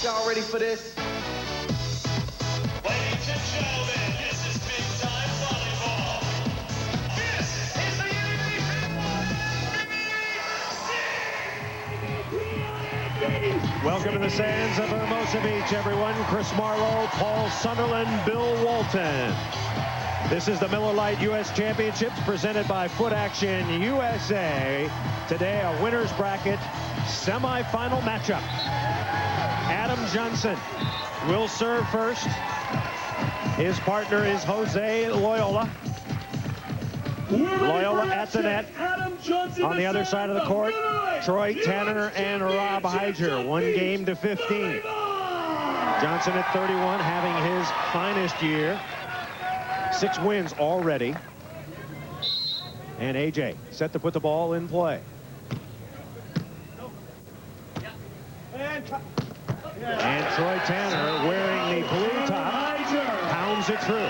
Y'all ready for this? Ladies and gentlemen, this is big time volleyball. This is the AVP. Welcome to the sands of Hermosa Beach, everyone. Chris Marlowe, Paul Sunderland, Bill Walton. This is the Miller Lite U.S. Championships presented by Foot Action USA. Today, a winner's bracket semifinal matchup. Adam Johnson will serve first. His partner is Jose Loiola. Loiola at the net. On the other side of the court, Troy Tanner and Rob Heidger, 1-15. Johnson at 31, having his finest year. 6 wins already. And AJ set to put the ball in play. And Troy Tanner, wearing the blue top, pounds it through.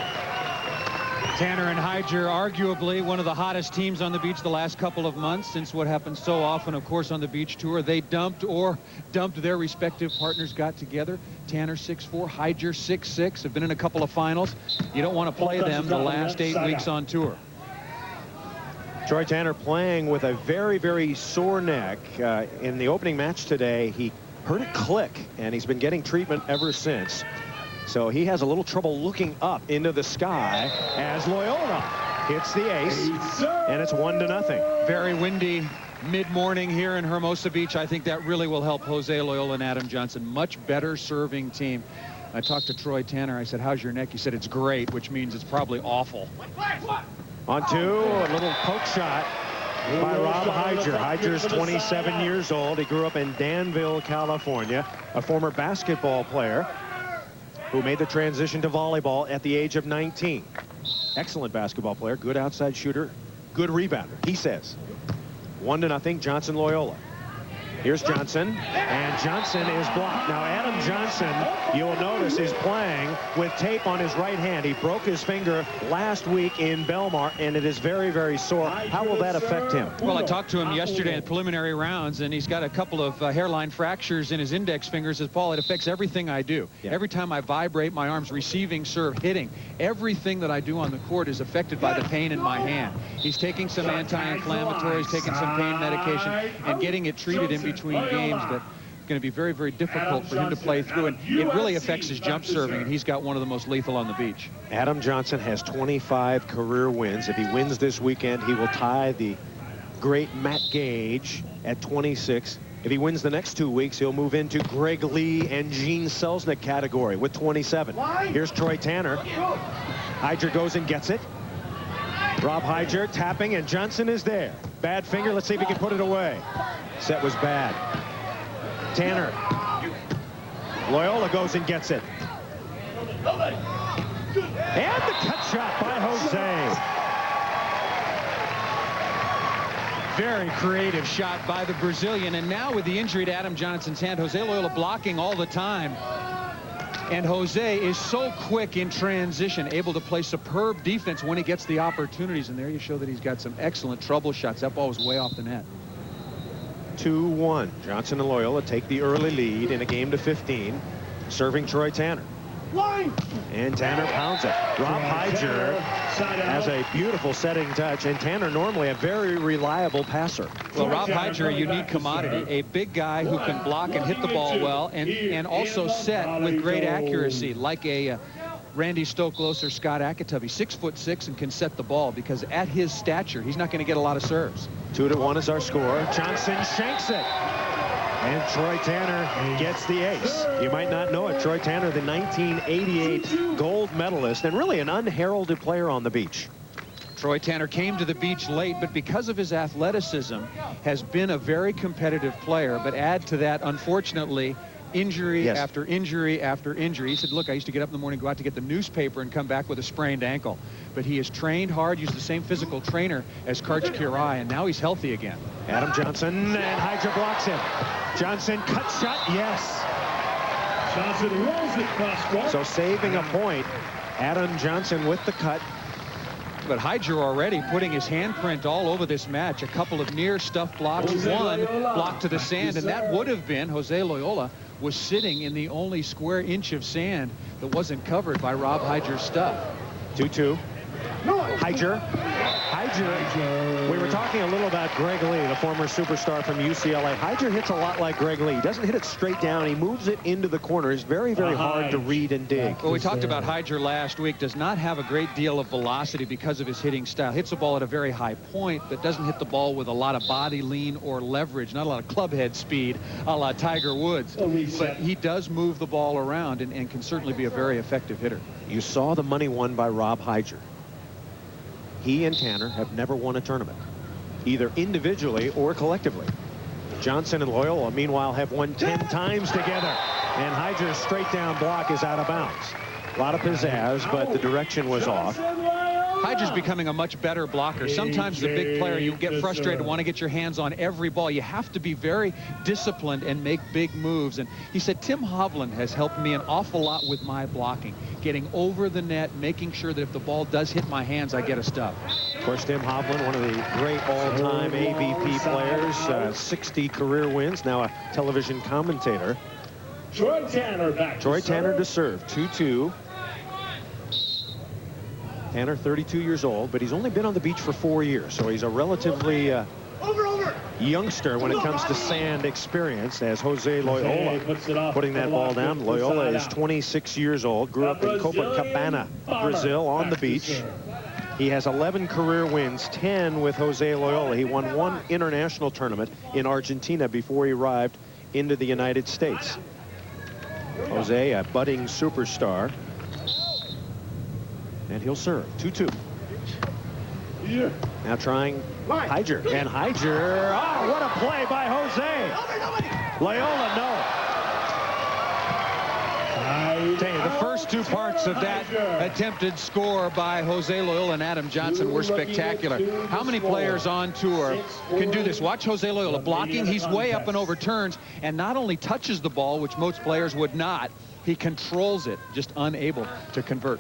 Tanner and Hyer, arguably one of the hottest teams on the beach the last couple of months, since what happens so often, of course, on the beach tour. They dumped their respective partners, got together. Tanner 6'4", Hyer 6'6", have been in a couple of finals. You don't want to play them the last 8 weeks on tour. Troy Tanner playing with a very, very sore neck. In the opening match today, he heard it click, and he's been getting treatment ever since. So he has a little trouble looking up into the sky as Loiola hits the ace, and it's 1-0. Very windy mid-morning here in Hermosa Beach. I think that really will help Jose Loiola and Adam Johnson. Much better serving team. I talked to Troy Tanner. I said, how's your neck? He said, it's great, which means it's probably awful. On 2, a little poke shot by Rob Heidger. Heidger's 27 years old. He grew up in Danville, California, a former basketball player who made the transition to volleyball at the age of 19. Excellent basketball player, good outside shooter, good rebounder, he says. 1-0, Johnson Loiola. Here's Johnson, and Johnson is blocked. Now, Adam Johnson, you'll notice, is playing with tape on his right hand. He broke his finger last week in Belmar, and it is very, very sore. How will that affect him? Well, I talked to him yesterday in preliminary rounds, and he's got a couple of hairline fractures in his index fingers. Says, Paul, it affects everything I do. Yeah. Every time I vibrate my arms, receiving, serve, hitting, everything that I do on the court is affected by the pain in my hand. He's taking some anti-inflammatories, taking some pain medication, and getting it treated in between games. But it's going to be very, very difficult for him to play through, and it really affects his jump serving, and he's got one of the most lethal on the beach. Adam Johnson has 25 career wins. If he wins this weekend, he will tie the great Matt Gage at 26. If he wins the next 2 weeks, he'll move into Greg Lee and Gene Selznick category with 27. Here's Troy Tanner. Heidger goes and gets it. Rob Heidger tapping, and Johnson is there. Bad finger. Let's see if he can put it away. Set was bad. Tanner. Loiola goes and gets it. And the cut shot by Jose. Very creative shot by the Brazilian. And now with the injury to Adam Johnson's hand, Jose Loiola blocking all the time. And Jose is so quick in transition, able to play superb defense when he gets the opportunities. And there you show that he's got some excellent trouble shots. That ball was way off the net. 2-1. Johnson and Loiola take the early lead in a game to 15, serving Troy Tanner. And Tanner pounds it. Rob Heidger has a beautiful setting touch, and Tanner normally a very reliable passer. Well, Rob Heidger, a unique commodity, a big guy who can block and hit the ball well, and also set with great accuracy, like a Randy Stoklos or Scott Akatubby. 6'6" and can set the ball, because at his stature, he's not going to get a lot of serves. 2-1 is our score. Johnson shanks it. And Troy Tanner gets the ace. You might not know it. Troy Tanner, the 1988 gold medalist, and really an unheralded player on the beach. Troy Tanner came to the beach late, but because of his athleticism, has been a very competitive player. But add to that, unfortunately, injury after injury after injury. He said, look, I used to get up in the morning, go out to get the newspaper, and come back with a sprained ankle. But he has trained hard, used the same physical trainer as Karch Kirai, and now he's healthy again. Adam Johnson, and Heidger blocks him. Johnson, cut shot, yes. Johnson rolls it cross. So saving a point. Adam Johnson with the cut. But Heidger already putting his handprint all over this match. A couple of near stuff blocks, one block to the sand, and that would have been, Jose Loiola was sitting in the only square inch of sand that wasn't covered by Rob Heidger's stuff. 2-2. Heidger. We were talking a little about Greg Lee, the former superstar from UCLA. Heidger hits a lot like Greg Lee. He doesn't hit it straight down. He moves it into the corner. It's very, very hard to read and dig. Well, we talked about Heidger last week. Does not have a great deal of velocity because of his hitting style. Hits the ball at a very high point, but doesn't hit the ball with a lot of body lean or leverage. Not a lot of club head speed, a la Tiger Woods. But he does move the ball around and can certainly be a very effective hitter. You saw the money won by Rob Heidger. He and Tanner have never won a tournament, either individually or collectively. Johnson and Loiola, meanwhile, have won 10 times together. And Heidger's straight down block is out of bounds. A lot of pizzazz, but the direction was off. Heidger's becoming a much better blocker. Sometimes as a big player, you get frustrated, want to get your hands on every ball. You have to be very disciplined and make big moves. And he said, Tim Hovland has helped me an awful lot with my blocking, getting over the net, making sure that if the ball does hit my hands, I get a stub. Of course, Tim Hovland, one of the great all-time AVP players, 60 career wins, now a television commentator. Troy Tanner back. Troy Tanner to serve, 2-2. Tanner, 32 years old, but he's only been on the beach for 4 years, so he's a relatively youngster when it comes to sand experience, as Jose Loiola putting that ball down. Loiola is 26 years old, grew up in Copacabana, Brazil, on the beach. He has 11 career wins, 10 with Jose Loiola. He won 1 international tournament in Argentina before he arrived into the United States. Jose, a budding superstar. And he'll serve. 2-2. Yeah. Now trying Heidger. And Heidger. Oh, what a play by Jose. Loiola, no. Tell you, the first 2 parts of that attempted score by Jose Loiola and Adam Johnson were spectacular. How many players on tour can do this? Watch Jose Loiola blocking. He's way up and overturns, and not only touches the ball, which most players would not, he controls it, just unable to convert.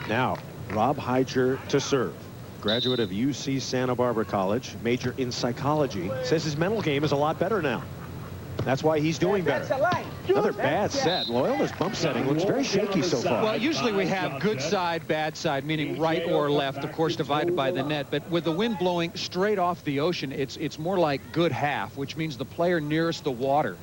Now, Rob Heidger to serve. Graduate of UC Santa Barbara College, major in psychology. Says his mental game is a lot better now. That's why he's doing better. Another bad set. Loyola's bump setting looks very shaky so far. Well, usually we have good side, bad side, meaning right or left, of course, divided by the net. But with the wind blowing straight off the ocean, it's more like good half, which means the player nearest the water.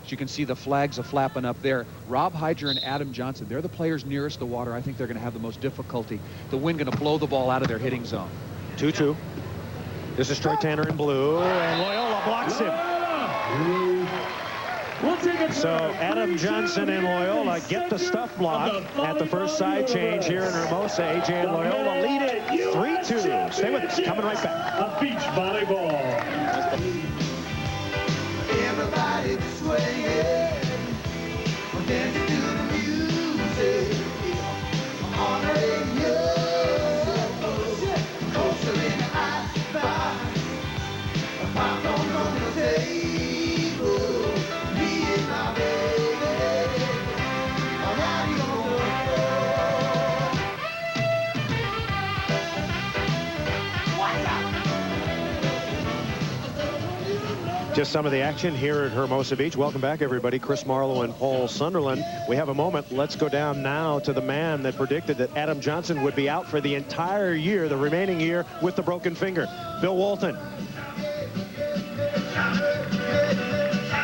As you can see, the flags are flapping up there. Rob Heidger and Adam Johnson, they're the players nearest the water. I think they're going to have the most difficulty. The wind going to blow the ball out of their hitting zone. 2-2. This is Troy Tanner in blue, and Loiola blocks him. So Adam Johnson and Loiola get the stuff block at the first side change here in Hermosa. AJ and Loiola lead it 3-2. Stay with us. Coming right back. A beach volleyball. Everybody swaying, dancing to the music on the radio. Closer in the icebox, popcorn on the table. Me and my baby, alright, Just some of the action here at Hermosa Beach. Welcome back, everybody. Chris Marlowe and Paul Sunderland. We have a moment. Let's go down now to the man that predicted that Adam Johnson would be out for the entire year, the remaining year, with the broken finger. Bill Walton.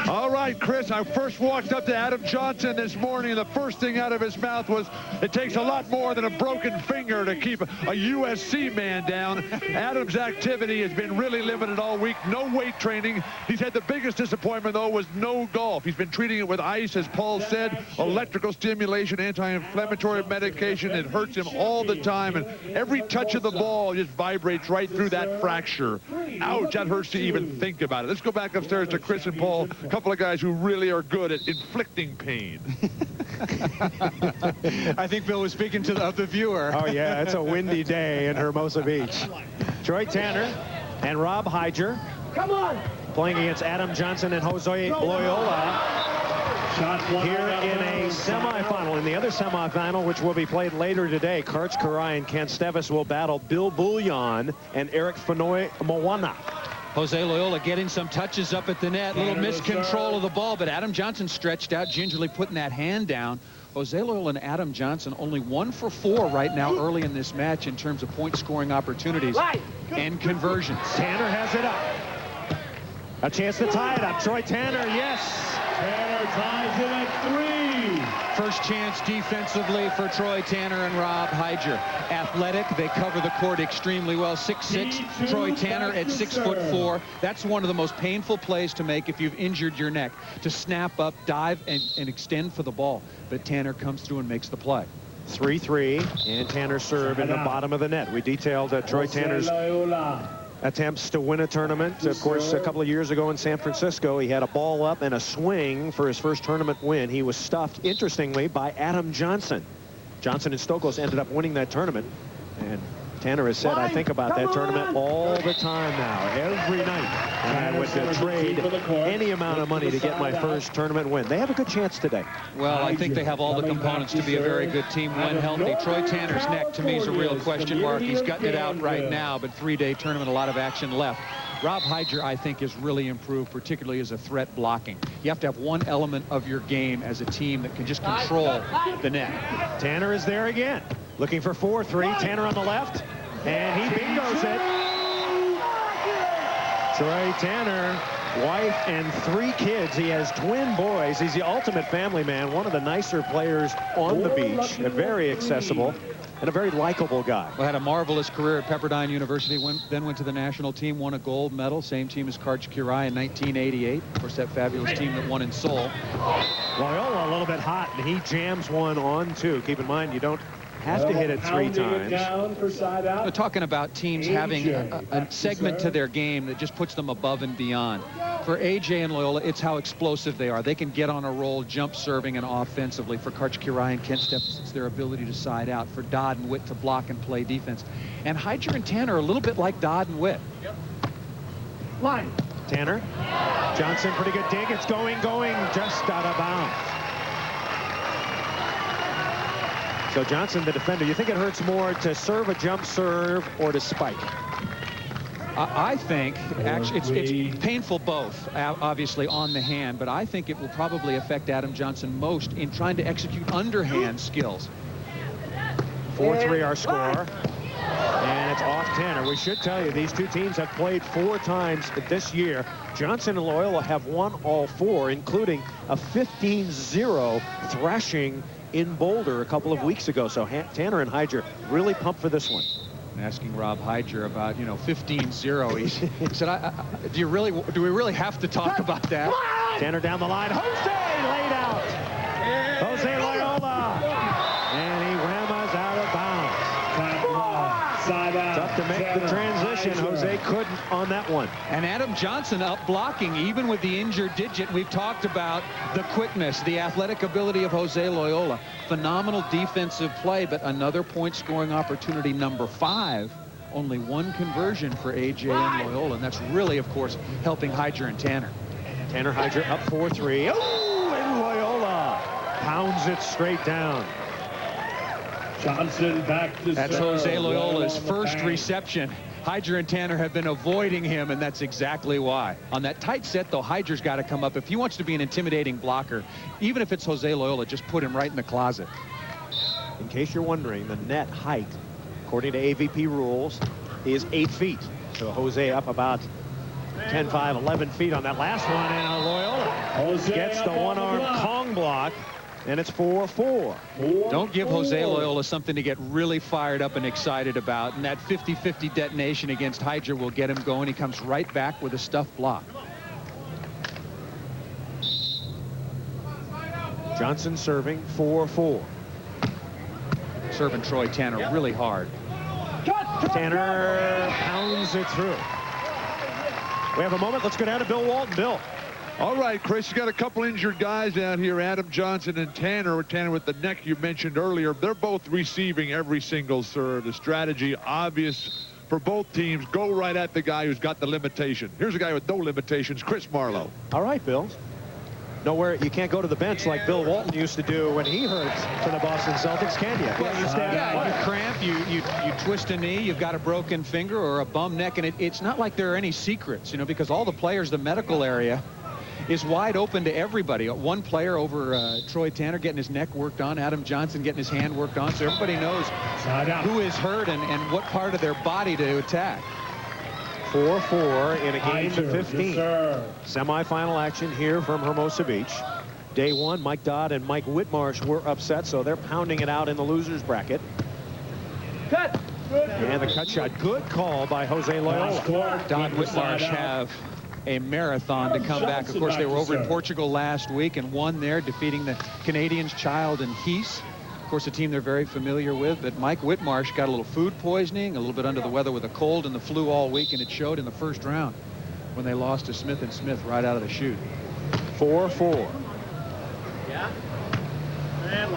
All right, Chris, I first walked up to Adam Johnson this morning, and the first thing out of his mouth was, it takes a lot more than a broken finger to keep a USC man down. Adam's activity has been really limited all week. No weight training. He's had the biggest disappointment, though, was no golf. He's been treating it with ice, as Paul said, electrical stimulation, anti-inflammatory medication. It hurts him all the time, and every touch of the ball just vibrates right through that fracture. Ouch, that hurts to even think about it. Let's go back upstairs to Chris and Paul, a couple of guys who really are good at inflicting pain. I think Bill was speaking to the viewer. Oh, yeah, it's a windy day in Hermosa Beach. Troy Tanner and Rob Heidger playing against Adam Johnson and Jose Loiola here in a semifinal. In the other semifinal, which will be played later today, Karch Karai and Ken Stevis will battle Bill Bullion and Eric Fenoy Moana. Jose Loiola getting some touches up at the net. Little miscontrol of the ball, but Adam Johnson stretched out, gingerly putting that hand down. Jose Loiola and Adam Johnson only 1 for 4 right now early in this match in terms of point scoring opportunities and conversions. Tanner has it up. A chance to tie it up. Troy Tanner, yes. Tanner ties it at 3. First chance defensively for Troy Tanner and Rob Heidger. Athletic, they cover the court extremely well. 6'6", Troy Tanner at 6'4". That's one of the most painful plays to make if you've injured your neck, to snap up, dive, and extend for the ball. But Tanner comes through and makes the play. 3-3, and Tanner serve in the bottom of the net. We detailed Troy Tanner's attempts to win a tournament. Of course, a couple of years ago in San Francisco, he had a ball up and a swing for his first tournament win. He was stuffed, interestingly, by Adam Johnson. Johnson and Stokos ended up winning that tournament. And Tanner has said, I think about that tournament all the time now, every night. And I would trade any amount of money to get my first tournament win. They have a good chance today. Well, I think they have all the components to be a very good team when healthy. Troy Tanner's neck, to me, is a real question mark. He's gutting it out right now, but 3-day tournament, a lot of action left. Rob Heidger, I think, has really improved, particularly as a threat blocking. You have to have one element of your game as a team that can just control the net. Tanner is there again, looking for 4-3. Tanner on the left, and he bingos it. Troy Tanner, wife and 3 kids. He has twin boys. He's the ultimate family man, one of the nicer players on the beach, very accessible, and a very likable guy. Well, had a marvelous career at Pepperdine University, then went to the national team, won a gold medal, same team as Karch Kirai in 1988. Of course, that fabulous team that won in Seoul. Loiola a little bit hot, and he jams one on 2. Keep in mind, you don't have to hit it 3 times. We're talking about teams having a segment to their game that just puts them above and beyond. For AJ and Loiola, it's how explosive they are. They can get on a roll, jump serving and offensively. For Karch Kirai and Kent Stephens, it's their ability to side out. For Dodd and Witt to block and play defense. And Heidger and Tanner are a little bit like Dodd and Witt. Line. Tanner. Johnson, pretty good dig. It's going, just out of bounds. So Johnson, the defender, you think it hurts more to serve a jump serve or to spike? I think, actually, it's painful both, obviously, on the hand, but I think it will probably affect Adam Johnson most in trying to execute underhand skills. 4-3 our score, and it's off Tanner. We should tell you, these two teams have played 4 times this year. Johnson and Loiola have won all 4, including a 15-0 thrashing in Boulder a couple of weeks ago. So Tanner and Heidger really pumped for this one. Asking Rob Heidger about, 15-0. He said, do we really have to talk about that? Tanner down the line. Jose laid out. Jose Loiola. And he whammas out of bounds. Tough to make the transition. Jose couldn't on that one. And Adam Johnson up blocking, even with the injured digit. We've talked about the quickness, the athletic ability of Jose Loiola. Phenomenal defensive play, but another point scoring opportunity, number 5. Only 1 conversion for AJ and Loiola, and that's really, of course, helping Heidger and Tanner. Tanner Heidger up 4-3. Oh, and Loiola pounds it straight down. Johnson back to That's Jose Loiola's first reception. Heidger and Tanner have been avoiding him, and that's exactly why. On that tight set, though, Heidger's got to come up. If he wants to be an intimidating blocker, even if it's Jose Loiola, just put him right in the closet. In case you're wondering, the net height, according to AVP rules, is 8 feet. So Jose up about 10, 5, 11 feet on that last one, and Loiola gets the one-arm Kong block. And it's 4-4. Don't give Jose Loiola something to get really fired up and excited about. And that 50-50 detonation against Heidger will get him going. He comes right back with a stuffed block. Johnson serving 4-4. Serving Troy Tanner really hard. Tanner pounds it through. We have a moment. Let's go down to Bill Walton. Bill. All right, Chris, you got a couple injured guys out here, Adam Johnson and Tanner. Tanner with the neck you mentioned earlier. They're both receiving every single serve. The strategy obvious for both teams. Go right at the guy who's got the limitation. Here's a guy with no limitations, Chris Marlowe. All right, Bill. nowhere. You can't go to the bench like Bill Walton used to do when he hurt for the Boston Celtics, can you? Well, you stand yeah, up. you cramp, you twist a knee, you've got a broken finger or a bum neck, and it's not like there are any secrets, you know, because all the players, the medical area is wide open to everybody. One player over Troy Tanner getting his neck worked on, Adam Johnson getting his hand worked on, so everybody knows who is hurt and what part of their body to attack. 4-4 in a game to 15. Yes, Semifinal action here from Hermosa Beach. Day one, Mike Dodd and Mike Whitmarsh were upset, so they're pounding it out in the losers bracket. Cut. And the cut shot, good call by Jose Loiola. Dodd Whitmarsh have a marathon to come back. Of course, they were over in Portugal last week and won there, defeating the Canadians Child and Heese. Of course, a team they're very familiar with, but Mike Whitmarsh got a little food poisoning, a little bit under the weather with a cold and the flu all week, and it showed in the first round when they lost to Smith & Smith right out of the chute. 4-4.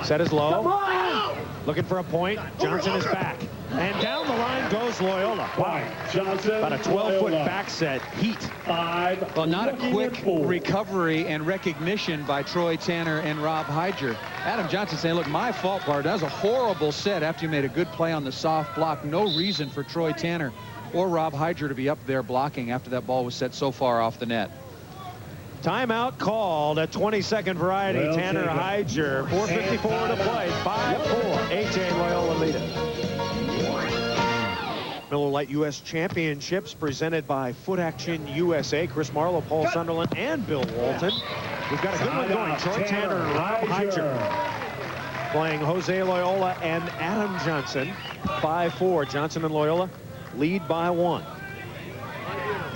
Set is low. Looking for a point. Johnson is back. And down the line goes Loiola. Wow. Johnson. About a 12-foot back set. Heat. 5. Well, not a quick recovery and recognition by Troy Tanner and Rob Heidger. Adam Johnson saying, look, my fault, Bart. That was a horrible set after you made a good play on the soft block. No reason for Troy Tanner or Rob Heidger to be up there blocking after that ball was set so far off the net. Timeout called at 22nd variety. Well, Tanner Heidger. 4:54 to play. 5-4. AJ Loyola lead it. Miller Lite U.S. Championships presented by Foot Action USA. Chris Marlowe, Paul Sunderland, and Bill Walton. We've got a good one going. Troy Tanner and Rob Heidger playing Jose Loiola and Adam Johnson. 5-4. Johnson and Loiola lead by 1.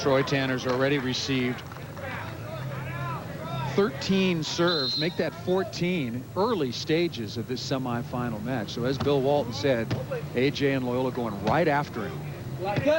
Troy Tanner's already received 13 serves, make that 14 early stages of this semifinal match. So as Bill Walton said, AJ and Loiola going right after him.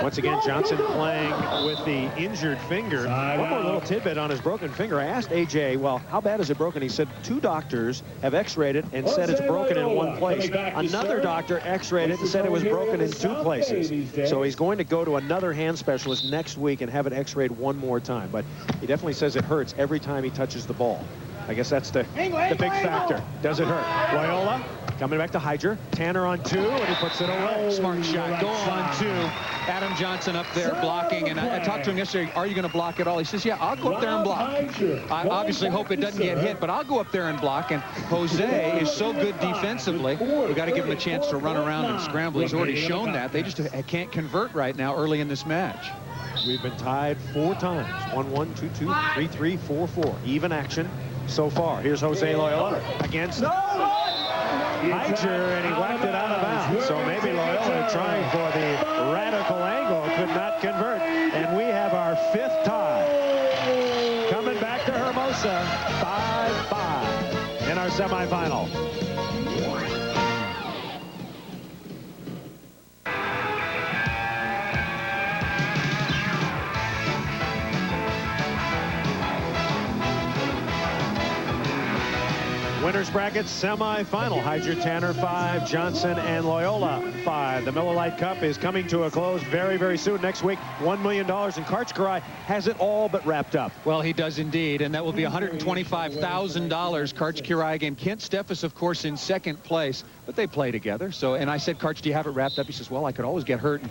Once again, Johnson playing with the injured finger. One more little tidbit on his broken finger. I asked AJ, well, how bad is it broken? He said 2 doctors have x-rayed it and said it's broken in 1 place. Another doctor x-rayed it and said it was broken in 2 places. So he's going to go to another hand specialist next week and have it x-rayed 1 more time. But he definitely says it hurts every time he touches the ball. I guess that's the big factor. Does it hurt? Loiola coming back to Heidger. Tanner on 2, and he puts it away. Smart shot. Go on 2. Adam Johnson up there blocking, and I talked to him yesterday, are you going to block at all? He says, yeah, I'll go up there and block. I obviously hope it doesn't get hit, but I'll go up there and block. And Jose is so good defensively, we've got to give him a chance to run around and scramble. He's already shown that. They just can't convert right now early in this match. We've been tied 4 times. 1-1, 2-2, 3-3, 4-4. Even action so far. Here's Jose Loiola against Heidger, and he whacked it out of bounds. So maybe Loiola trying for the radical angle could not convert. And we have our 5th tie. Coming back to Hermosa, 5-5 in our semifinal. Winners bracket semifinal. Heidger, Tanner 5, Johnson and Loiola 5. The Miller Lite Cup is coming to a close very, very soon. Next week, $1 million, and Karch has it all but wrapped up. Well, he does indeed, and that will be $125,000. Karch Kirai game. Kent Steffes, of course, in 2nd place, but they play together. So, and I said, Karch, do you have it wrapped up? He says, well, I could always get hurt,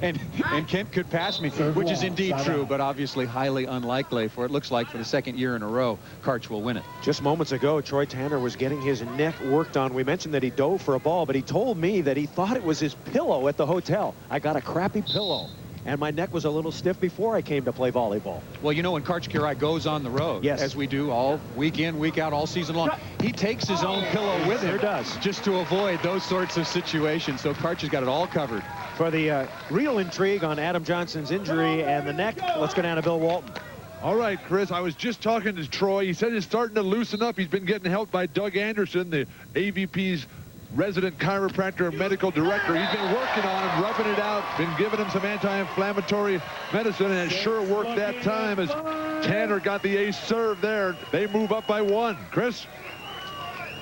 and Kent could pass me, which is indeed true, but obviously highly unlikely. For it looks like for the 2nd year in a row, Karch will win it. Just moments ago, Troy Tanner was getting his neck worked on. We mentioned that he dove for a ball, but he told me that he thought it was his pillow at the hotel. I got a crappy pillow, and my neck was a little stiff before I came to play volleyball. Well, you know, when Karch Kirai goes on the road, yes, as we do all week in, week out, all season long, he takes his own pillow with him. Sure does. Just to avoid those sorts of situations. So Karch has got it all covered. For the real intrigue on Adam Johnson's injury and the neck, let's go down to Bill Walton. All right, Chris, I was just talking to Troy. He said he's starting to loosen up. He's been getting helped by Doug Anderson, the AVP's resident chiropractor and medical director. He's been working on him, rubbing it out, been giving him some anti-inflammatory medicine, and it sure worked that time as Tanner got the ace serve there. They move up by 1. Chris?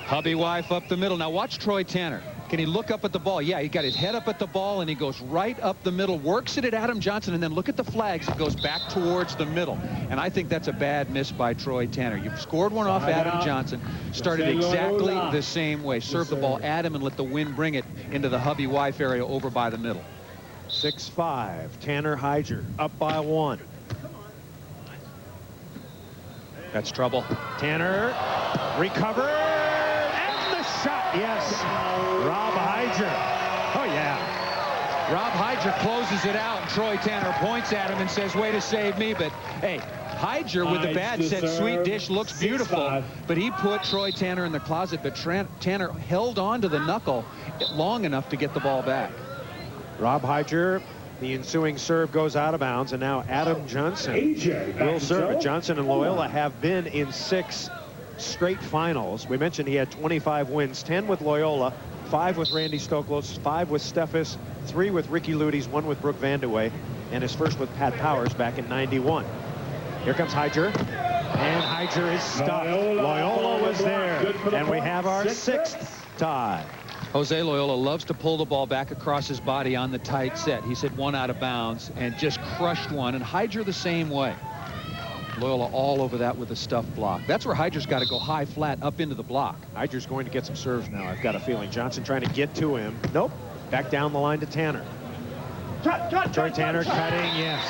Hubby wife up the middle. Now watch Troy Tanner. Can he look up at the ball? Yeah, he got his head up at the ball, and he goes right up the middle, works it at Adam Johnson, and then look at the flags. It goes back towards the middle. And I think that's a bad miss by Troy Tanner. You've scored one off Adam Johnson, started exactly the same way. Serve the ball at him and let the wind bring it into the hubby wife area over by the middle. 6-5. Tanner Heidger up by 1. That's trouble. Tanner recovered, and the shot. Yes, Rob Heidger. Oh yeah. Rob Heidger closes it out, and Troy Tanner points at him and says, way to save me. But hey, Heidger with the bat said, sweet dish, looks beautiful. But he put Troy Tanner in the closet, but Tanner held on to the knuckle long enough to get the ball back. Rob Heidger, the ensuing serve goes out of bounds, and now Adam Johnson will serve it. Johnson and Loyola have been in 6 straight finals. We mentioned he had 25 wins, 10 with Loyola, 5 with Randy Stoklos, 5 with Steffes, 3 with Ricky Ludes, 1 with Brooke Vandeweghe, and his first with Pat Powers back in '91. Here comes Heidger, and Heidger is stuck. Loyola was there, and we have our 6th tie. Jose Loyola loves to pull the ball back across his body on the tight set. He's hit one out of bounds and just crushed one, and Heidger the same way. Loyola all over that with a stuffed block. That's where Heidger's got to go high flat up into the block. Heidger's going to get some serves now, I've got a feeling. Johnson trying to get to him. Nope. Back down the line to Tanner. Troy Tanner cutting, yes.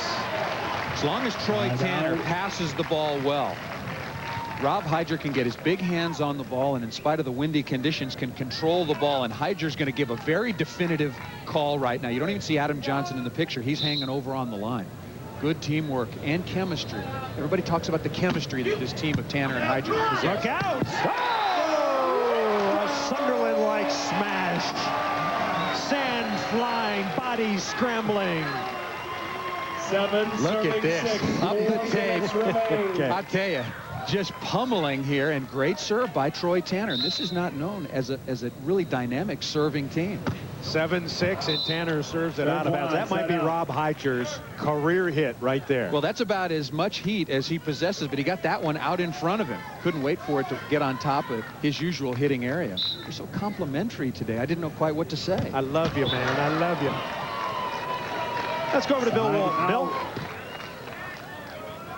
As long as Troy Tanner passes the ball well, Rob Heidger can get his big hands on the ball, and in spite of the windy conditions can control the ball, and Heidger's going to give a very definitive call right now. You don't even see Adam Johnson in the picture. He's hanging over on the line. Good teamwork and chemistry. Everybody talks about the chemistry that this team of Tanner and Heidger possess. Look out! Oh! A Sunderland-like smash. Sand flying, bodies scrambling. Look at this. Up the tape. Okay. I tell you, just pummeling here, and great serve by Troy Tanner. And this is not known as a really dynamic serving team. 7-6, and Tanner serves it out of bounds. That might be Rob Heidger's career hit right there. Well, that's about as much heat as he possesses, but he got that one out in front of him. Couldn't wait for it to get on top of his usual hitting area. You're so complimentary today. I didn't know quite what to say. I love you, man. I love you. Let's go over to Bill Walton. Bill?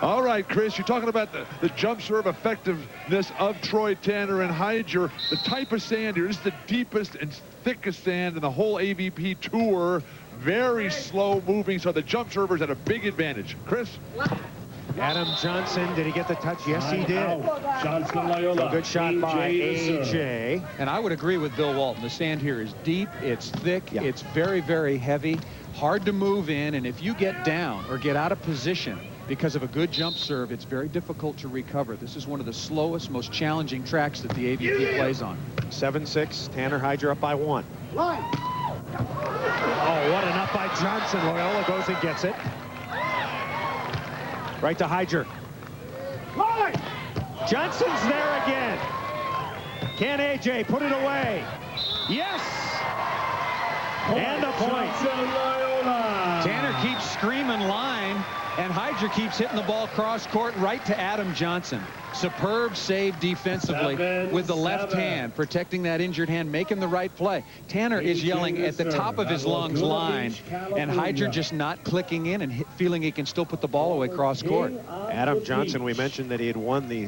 All right, Chris, you're talking about the jump serve effectiveness of Troy Tanner and Heidger. The type of sand here, this is the deepest and thickest sand in the whole AVP tour. Very slow moving, so the jump servers had a big advantage. Chris? Adam Johnson, did he get the touch? Yes, he did. Johnson Loyola. A good shot by AJ. And I would agree with Bill Walton. The sand here is deep, it's thick, it's very, very heavy, hard to move in, and if you get down or get out of position because of a good jump serve, it's very difficult to recover. This is one of the slowest, most challenging tracks that the AVP plays on. 7-6, Tanner Heidger up by 1. Oh, what an up by Johnson. Loyola goes and gets it. Right to Heidger. Johnson's there again. Can AJ put it away? Yes! And a point. Tanner keeps screaming line, and Heidger keeps hitting the ball cross court right to Adam Johnson. Superb save defensively with the left hand, protecting that injured hand, making the right play. Tanner is yelling at the top of his lungs line, and Heidger just not clicking in and feeling he can still put the ball away cross court. Adam Johnson, we mentioned that he had won the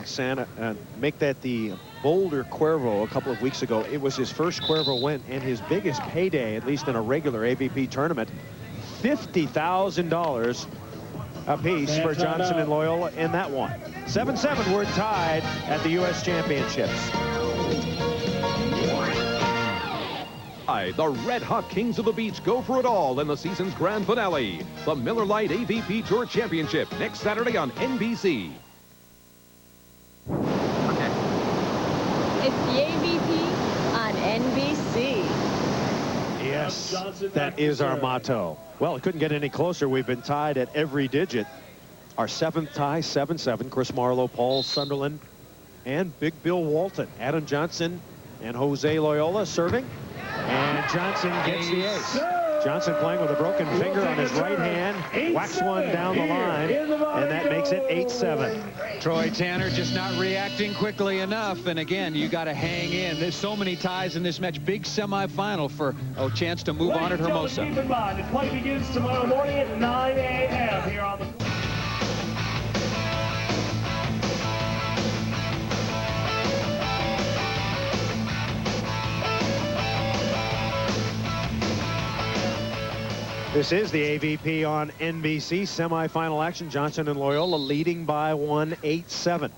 the Boulder Cuervo a couple of weeks ago. It was his first Cuervo win and his biggest payday, at least in a regular AVP tournament. $50,000 apiece for Johnson and Loyola in that one. 7-7, we're tied at the U.S. Championships. The red-hot Kings of the Beach go for it all in the season's grand finale. The Miller Lite AVP Tour Championship next Saturday on NBC. It's the AVP on NBC. Yes, that is our motto. Well, it couldn't get any closer. We've been tied at every digit. Our 7th tie, 7-7. Chris Marlowe, Paul Sunderland, and Big Bill Walton. Adam Johnson and Jose Loyola serving. And Johnson gets the ace. Johnson playing with a broken finger on his right hand. Whacks one down the line, and that makes it 8-7. Troy Tanner just not reacting quickly enough. And again, you got to hang in. There's so many ties in this match. Big semifinal for a chance to move on at Hermosa. Keep in mind, the play begins tomorrow morning at 9 a.m. here on the... This is the AVP on NBC. Semifinal action. Johnson and Loyola leading by 1-8-7.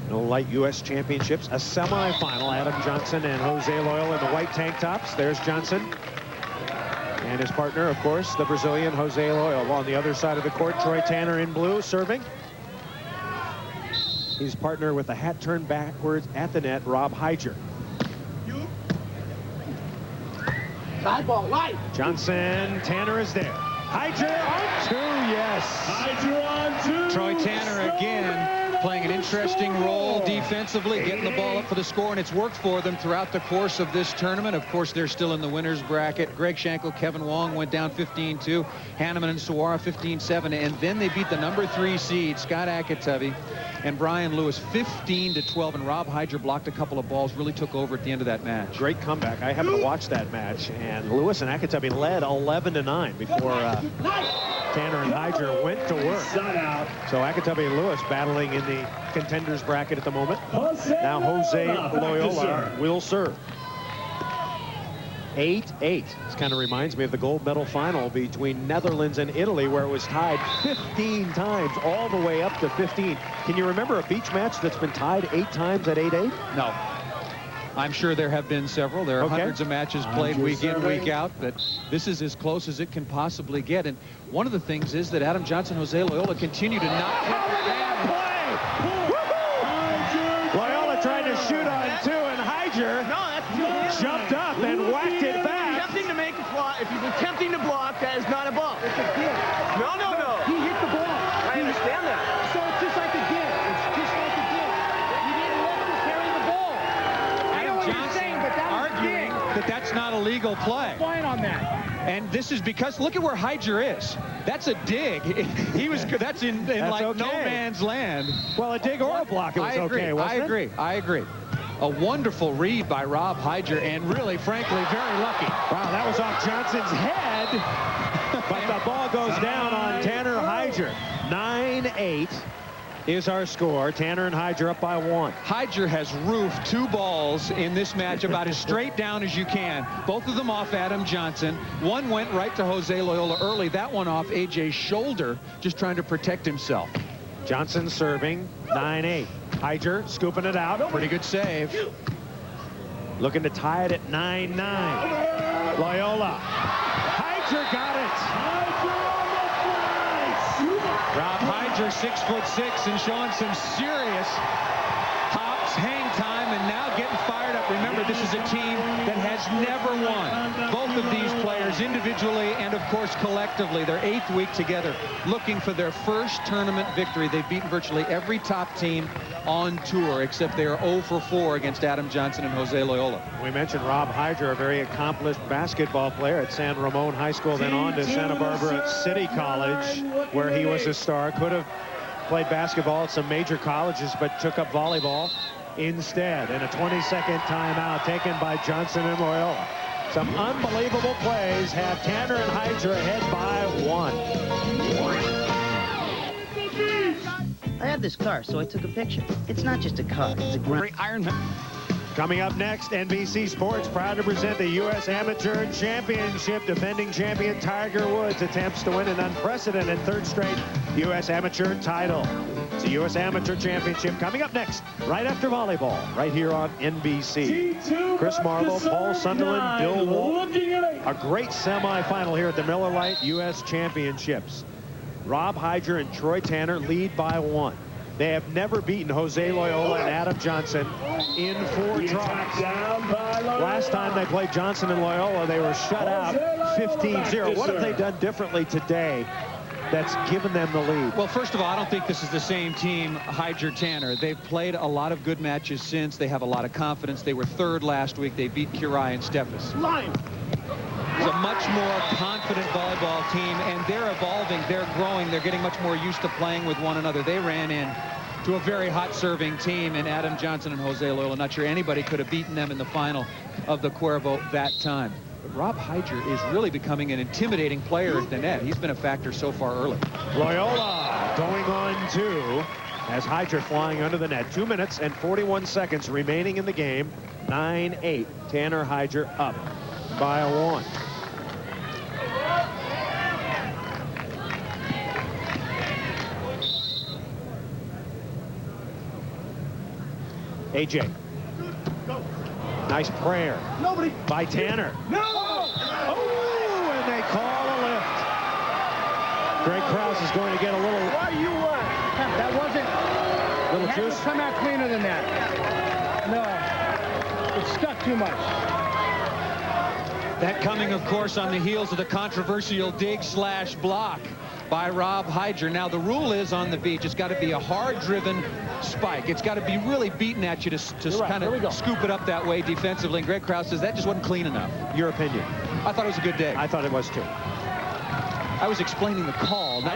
No light U.S. championships. A semifinal. Adam Johnson and Jose Loyola in the white tank tops. There's Johnson. And his partner, of course, the Brazilian Jose Loyola. On the other side of the court, Troy Tanner in blue serving. His partner with the hat turned backwards at the net, Rob Heidger. Johnson, Tanner is there. Heidger on 2, yes. Heidger on 2. Troy Tanner again playing an interesting role defensively, getting the ball up for the score, and it's worked for them throughout the course of this tournament. Of course, they're still in the winner's bracket. Greg Schenkel, Kevin Wong went down 15-2. Hanneman and Sawara 15-7, and then they beat the number 3 seed, Scott Akatubby, and Brian Lewis 15-12, and Rob Heidger blocked a couple of balls, really took over at the end of that match. Great comeback. I happened to watch that match, and Lewis and Akatubby led 11-9 before Tanner and Heidger went to work. So Akatubby and Lewis battling in the contenders bracket at the moment. Now Jose Loyola will serve. 8-8. This kind of reminds me of the gold medal final between Netherlands and Italy, where it was tied 15 times all the way up to 15. Can you remember a beach match that's been tied 8 times at 8-8? No. I'm sure there have been several. There are hundreds of matches played week in, week out, but this is as close as it can possibly get. And one of the things is that Adam Johnson, Jose Loyola continue to knock Loyola trying to shoot on 2, and Heidger jumped up and whacked it back. Attempting to make a block. If you're attempting to block, that is not a ball. It's a dig. No. He hit the ball. I understand that. So it's just like a dig. It's just like a dig. You didn't let him carry the ball. I know what you're saying, but that was arguing that that's not a legal play. Fine on that. And this is because look at where Heidger is. That's a dig. He was. That's in like okay. no man's land. Well, a dig or a block, it was okay, wasn't it? I agree. A wonderful read by Rob Heidger, and really, frankly, very lucky. Wow, that was off Johnson's head, but the ball goes down on Tanner Heidger. 9-8 is our score. Tanner and Heidger up by 1. Heidger has roofed 2 balls in this match about as straight down as you can. Both of them off Adam Johnson. One went right to Jose Loyola early. That one off AJ's shoulder, just trying to protect himself. Johnson serving 9-8. Heidger scooping it out. Pretty good save. Looking to tie it at 9-9. Loyola. Heidger got it. Rob Heidger, 6'6", and showing some serious hops, hang time, and now getting fired up. Remember, this is a team that has never won. Both of these players individually and, of course, collectively. Their 8th week together, looking for their first tournament victory. They've beaten virtually every top team on tour, except they are 0 for 4 against Adam Johnson and Jose Loyola. We mentioned Rob Heidger, a very accomplished basketball player at San Ramon High School, then on to Santa Barbara City College, where he was a star. Could have played basketball at some major colleges, but took up volleyball instead. And a 20-second timeout taken by Johnson and Loyola. Some unbelievable plays have Tanner and Heidger ahead by 1. I have this car, so I took a picture. It's not just a car, it's a great iron. Coming up next, NBC Sports proud to present the U.S. Amateur Championship. Defending champion Tiger Woods attempts to win an unprecedented 3rd straight U.S. Amateur title. It's a U.S. Amateur Championship coming up next, right after volleyball, right here on NBC. Chris Marlowe, Paul Sunderland, Bill Wolf. A great semifinal here at the Miller Lite U.S. Championships. Rob Heidger and Troy Tanner lead by 1. They have never beaten Jose Loyola and Adam Johnson in 4 tries. Last time they played Johnson and Loyola, they were shut out 15-0. What have they done differently today that's given them the lead? Well, first of all, I don't think this is the same team, Heidger-Tanner. They've played a lot of good matches since. They have a lot of confidence. They were 3rd last week. They beat Curie and Steffes. It's a much more confident volleyball team, and they're evolving, they're growing, they're getting much more used to playing with one another. They ran in to a very hot serving team in Adam Johnson and Jose Loyola. Not sure anybody could have beaten them in the final of the Cuervo that time. But Rob Heidger is really becoming an intimidating player at the net. He's been a factor so far early. Loyola going on 2 as Heidger flying under the net. 2 minutes and 41 seconds remaining in the game. 9-8. Tanner Heidger up by a 1. AJ. Nice prayer. Nobody. By Tanner. No! Oh, and they call a lift. Greg Krause is going to get a little... Why you that wasn't... Little Had to juice. come out cleaner than that. No. It stuck too much. That coming, of course, on the heels of the controversial dig/block by Rob Heidger. Now, the rule is on the beach, it's got to be a hard-driven spike. It's got to be really beaten at you to Right, kind of scoop it up that way defensively. And Greg Krause says that just wasn't clean enough. Your opinion? I thought it was a good day. I thought it was too. I was explaining the call. I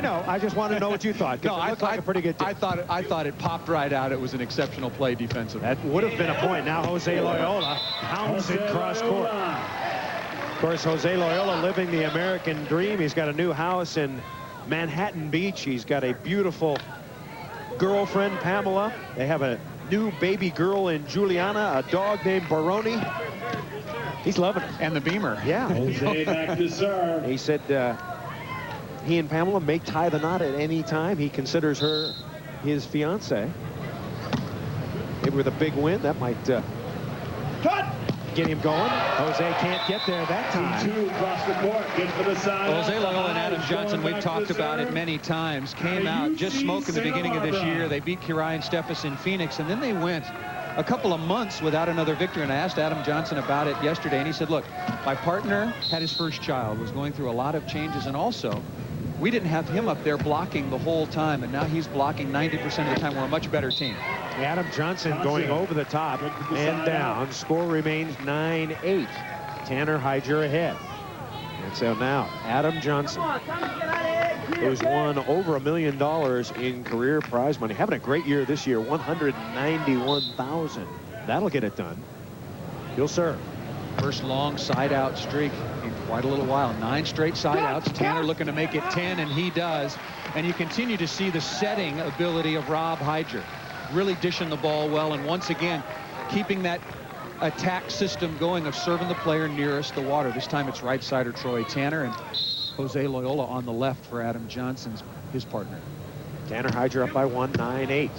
know. I just want to know what you thought. No, it looked like a pretty good day. I thought it popped right out. It was an exceptional play defensively. That would have been a point. Now Jose Loyola pounds it cross court. Of course, Jose Loyola living the American dream. He's got a new house in Manhattan Beach. He's got a beautiful girlfriend, Pamela. They have a new baby girl in Juliana, a dog named Baroni. He's loving it. And the Beamer. Yeah. Jose back to serve. He said he and Pamela may tie the knot at any time. He considers her his fiance. Maybe with a big win, that might get him going. Jose can't get there that time. Two across the court. Good for the side. Jose Loyola and Adam Johnson, we've talked about it many times, came out just smoking the beginning of this year. They beat Kirai and Steffes in Phoenix, and then they went a couple of months without another victory. And I asked Adam Johnson about it yesterday, and he said, look, my partner had his first child, was going through a lot of changes, and also we didn't have him up there blocking the whole time, and now he's blocking 90% of the time. We're a much better team. Adam Johnson going over the top and down. Score remains 9-8. Tanner Heidger ahead. And so now Adam Johnson, who's won over $1 million in career prize money, having a great year this year, $191,000. That'll get it done. He'll serve. First long side-out streak in quite a little while. 9 straight side-outs. Tanner looking to make it 10, and he does. And you continue to see the setting ability of Rob Heidger. Really dishing the ball well, and once again, keeping that attack system going of serving the player nearest the water. This time it's right sider Troy Tanner, and Jose Loyola on the left for Adam Johnson's, his partner. Tanner Heidger up by 1, 9-8.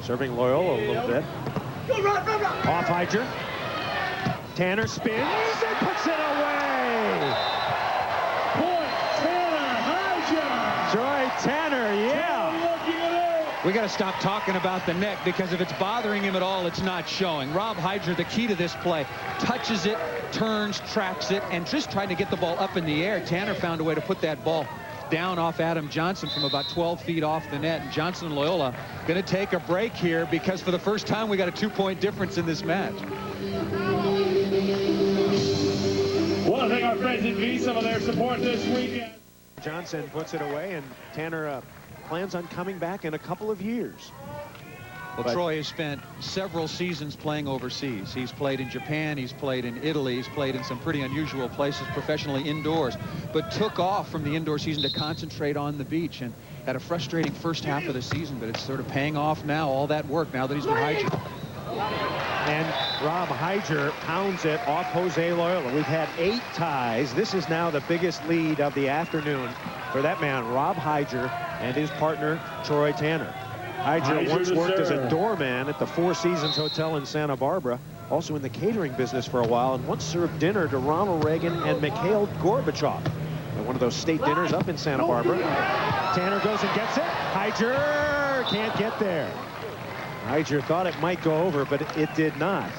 Serving Loyola a little bit. Off Heidger. Tanner spins and puts it away. Point, Tanner Heidger. Troy Tanner, yeah. We got to stop talking about the neck, because if it's bothering him at all, it's not showing. Rob Heidger, the key to this play, touches it, turns, tracks it, and just trying to get the ball up in the air. Tanner found a way to put that ball down off Adam Johnson from about 12 feet off the net. And Johnson and Loyola going to take a break here, because for the first time we got a 2-point difference in this match. Want to thank our friends at Visa for their support this weekend. Johnson puts it away, and Tanner plans on coming back in a couple of years. Well, Troy has spent several seasons playing overseas. He's played in Japan, he's played in Italy, he's played in some pretty unusual places professionally indoors, but took off from the indoor season to concentrate on the beach, and had a frustrating first half of the season, but it's sort of paying off now, all that work, now that he's with Heidger. And Rob Heidger pounds it off Jose Loyola. We've had 8 ties. This is now the biggest lead of the afternoon for that man, Rob Heidger, and his partner, Troy Tanner. Heidger once worked as a doorman at the Four Seasons Hotel in Santa Barbara, also in the catering business for a while, and once served dinner to Ronald Reagan and Mikhail Gorbachev at one of those state dinners up in Santa Barbara. Tanner goes and gets it. Heidger can't get there. Heidger thought it might go over, but it did not.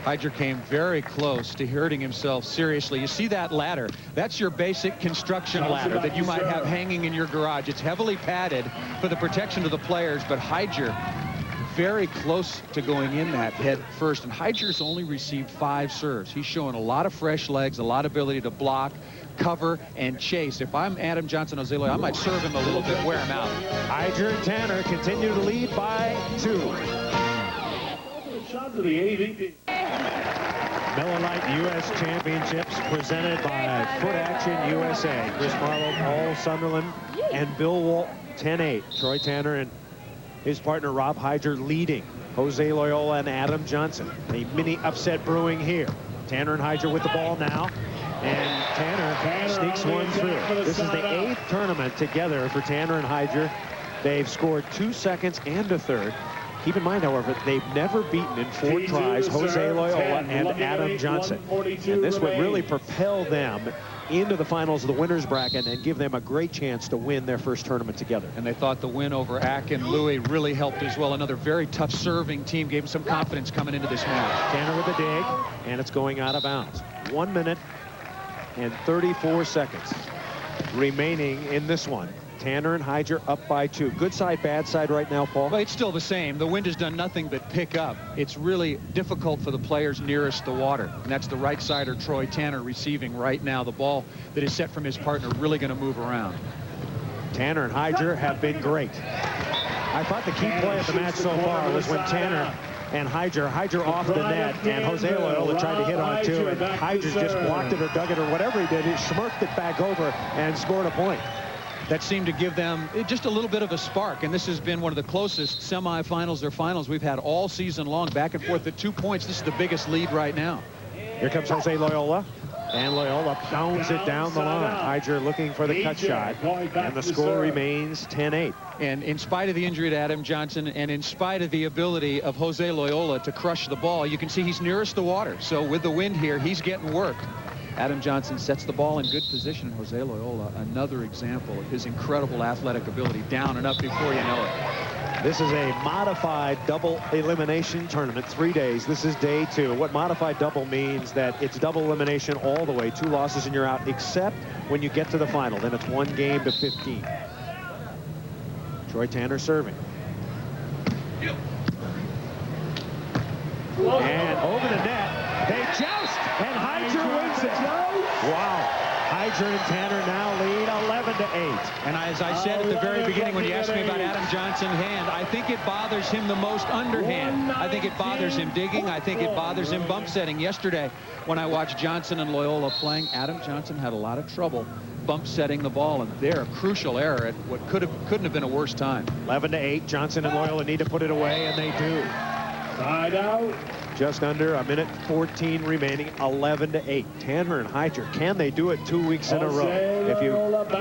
Heidger came very close to hurting himself seriously. You see that ladder? That's your basic construction ladder that you might have hanging in your garage. It's heavily padded for the protection of the players, but Heidger very close to going in that head first, and Heidger's only received 5 serves. He's showing a lot of fresh legs, a lot of ability to block, cover, and chase. If I'm Adam Johnson, Jose Loiola, I might serve him a little bit, wear him out. Heidger and Tanner continue to lead by 2. Shot to the AVP. Miller Lite U.S. Championships presented by Foot Action USA. Chris Marlowe, Paul Sunderland, and Bill Walt, 10-8. Troy Tanner and his partner Rob Heidger leading Jose Loiola and Adam Johnson. A mini upset brewing here. Tanner and Heidger with the ball now. And Tanner sneaks one through. This is the 8th tournament together for Tanner and Heidger. They've scored 2 seconds and a third. Keep in mind, however, they've never beaten in 4 tries Jose Loiola and Adam Johnson. And this would really propel them into the finals of the winners bracket and give them a great chance to win their first tournament together. And they thought the win over Ack and Louis really helped as well. Another very tough serving team, gave them some confidence coming into this match. Tanner with a dig, and it's going out of bounds. 1 minute and 34 seconds remaining in this one. Tanner and Heidger up by 2. Good side, bad side right now, Paul? Well, it's still the same. The wind has done nothing but pick up. It's really difficult for the players nearest the water. And that's the right sider, Troy Tanner, receiving right now. The ball that is set from his partner really going to move around. Tanner and Heidger have been great. I thought the key play of the match so far was when Tanner and Heidger off the net, and Jose Loiola tried to hit on 2, and Heidger just blocked it or dug it or whatever he did. He smirked it back over and scored a point. That seemed to give them just a little bit of a spark, and this has been one of the closest semifinals or finals we've had all season long, back and forth at 2 points. This is the biggest lead right now. Here comes Jose Loiola, and Loiola pounds it down the line. Heidger looking for the cut shot, and the score remains 10-8. And in spite of the injury to Adam Johnson, and in spite of the ability of Jose Loiola to crush the ball, you can see he's nearest the water. So with the wind here, he's getting worked. Adam Johnson sets the ball in good position. Jose Loiola, another example of his incredible athletic ability, down and up before you know it. This is a modified double elimination tournament, 3 days. This is day 2. What modified double means that it's double elimination all the way, 2 losses and you're out, except when you get to the final. Then it's 1 game to 15. Troy Tanner serving. And over the net, they joust, and Heidger wins it. Wow. Heidger and Tanner now lead 11-8. And as I said at the very beginning when you asked me about Adam Johnson's hand, I think it bothers him the most underhand. I think it bothers him digging. I think it bothers him bump setting. Yesterday, when I watched Johnson and Loiola playing, Adam Johnson had a lot of trouble bump setting the ball, and they're a crucial error at what couldn't have been a worse time. 11-8. Johnson and Loiola need to put it away, and they do. Side out. Just under a minute 14 remaining, 11-8. Tanner and Heidger, can they do it 2 weeks in a row? If you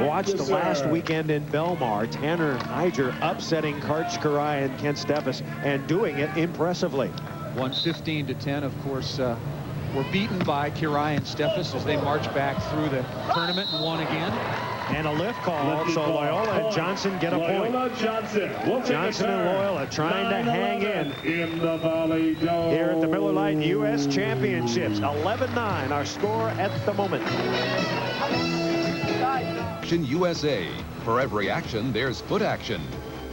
watched the last weekend in Belmar, Tanner and Heidger upsetting Karch Karai and Ken Steffes, and doing it impressively. 115-10, of course, were beaten by Kirai and Steffes as they march back through the tournament and won again. And a lift call, so Loiola and Johnson get a point. Johnson and Loiola trying to hang in here at the Miller Lite U.S. Championships. 11-9, our score at the moment. Action USA. For every action, there's Foot Action.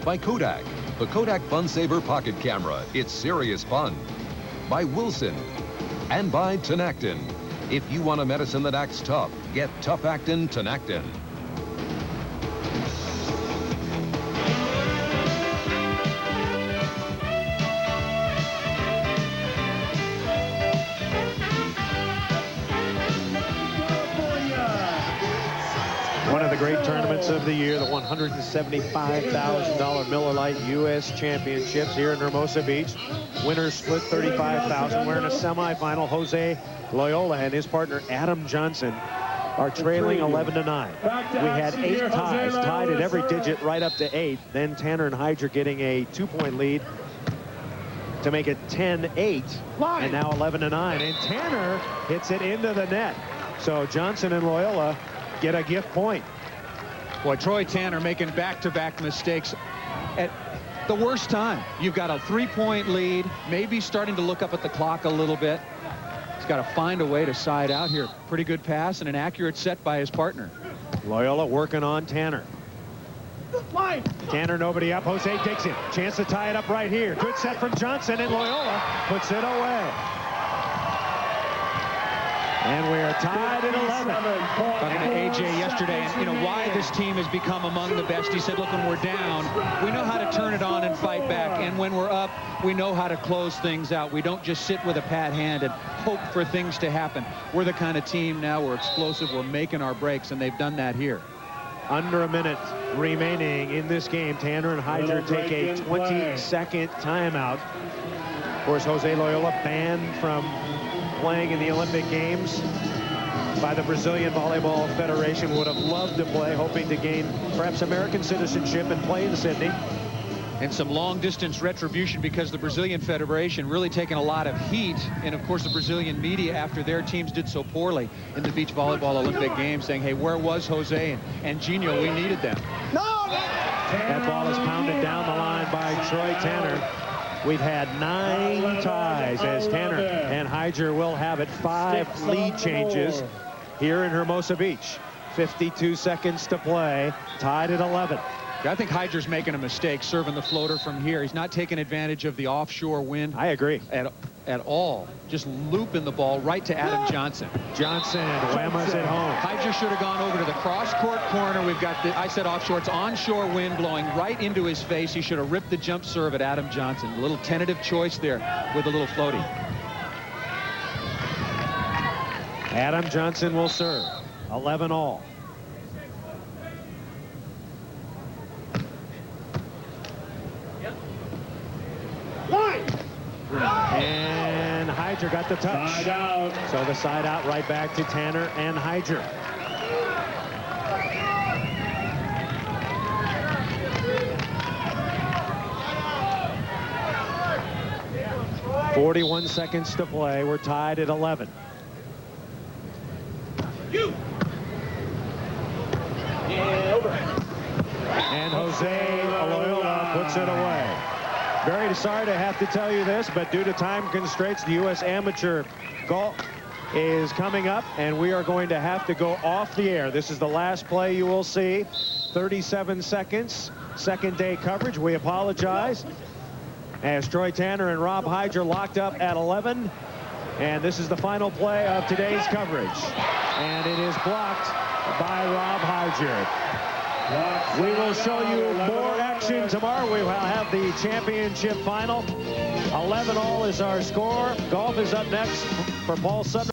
By Kodak, the Kodak Fun Saver Pocket Camera. It's serious fun. By Wilson. And by Tenactin. If you want a medicine that acts tough, get Tough Actin Tenactin. One of the great tournaments of the year, the $175,000 Miller Lite U.S. Championships here in Hermosa Beach. Winners split $35,000. We're in a semifinal. Jose Loiola and his partner Adam Johnson are trailing 11-9. We had 8 ties, tied at every digit right up to 8. Then Tanner and Heidger getting a 2-point lead to make it 10-8, and now 11-9. And Tanner hits it into the net. So Johnson and Loiola get a gift point. Boy, Troy Tanner making back-to-back mistakes at the worst time. You've got a 3-point lead, maybe starting to look up at the clock a little bit. He's got to find a way to side out here. Pretty good pass and an accurate set by his partner. Loiola working on Tanner. Tanner, nobody up. Jose takes it. Chance to tie it up right here. Good set from Johnson, and Loiola puts it away. And we are tied at 11. Talking to AJ yesterday, and you know why this team has become among the best. He said, look, when we're down, we know how to turn it on and fight back. And when we're up, we know how to close things out. We don't just sit with a pat hand and hope for things to happen. We're the kind of team now, we're explosive, we're making our breaks, and they've done that here. Under a minute remaining in this game. Tanner and Heidger take a 20-second timeout. Of course, Jose Loiola banned from playing in the Olympic Games by the Brazilian Volleyball Federation. Would have loved to play, hoping to gain perhaps American citizenship and play in Sydney. And some long-distance retribution because the Brazilian Federation really taking a lot of heat, and of course the Brazilian media after their teams did so poorly in the beach volleyball Olympic Games, saying, hey, where was Jose and Gino? We needed them. That ball is pounded down the line by Troy Tanner. We've had 9 ties as Tanner and Heidger will have it. 5 lead changes here in Hermosa Beach. 52 seconds to play, tied at 11. I think Heidger's making a mistake serving the floater from here. He's not taking advantage of the offshore wind. I agree. At all. Just looping the ball right to Adam Johnson. Johnson whammas it home. Heidger should have gone over to the cross-court corner. We've got the, I said offshore, it's onshore wind blowing right into his face. He should have ripped the jump serve at Adam Johnson. A little tentative choice there with a little floaty. Adam Johnson will serve. 11 all. And Heidger got the touch. Side out. So the side out right back to Tanner and Heidger. "41 seconds to play. We're tied at 11. And Jose Loiola puts it away. Very sorry to have to tell you this, but due to time constraints, the U.S. Amateur Golf is coming up, and we are going to have to go off the air. This is the last play you will see. 37 seconds, second day coverage. We apologize. As Troy Tanner and Rob Heidger locked up at 11. And this is the final play of today's coverage. And it is blocked by Rob Heidger. We will show you more action tomorrow. We will have the championship final. 11 all is our score. Golf is up next for Paul Sutton.